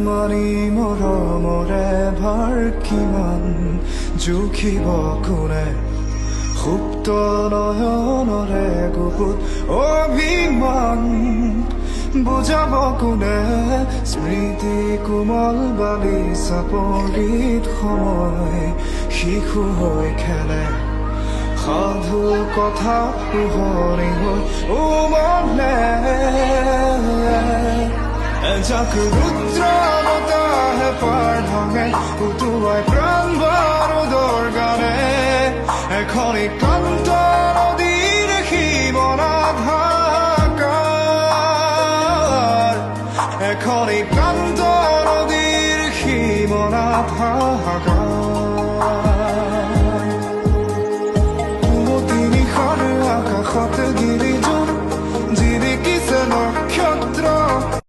মানি মৰমৰে ভাৰ কিমান জুখিব কোনে সুপ্ত নয়নৰে গুপুত অভিমান বুজাব কোনে স্মৃতি কোমল বালিচা পৰিত সময় শিশু হৈ খেলে সাধু কথা পোহৰি হৈ উমলে যাক ৰুদ্ৰ বতাহে পাৰ ভাঙে উটুৱাই প্ৰাণ বাৰুদৰ গানে এখন একান্ত নদীৰ সীমনাধাকাৰ এখন একান্ত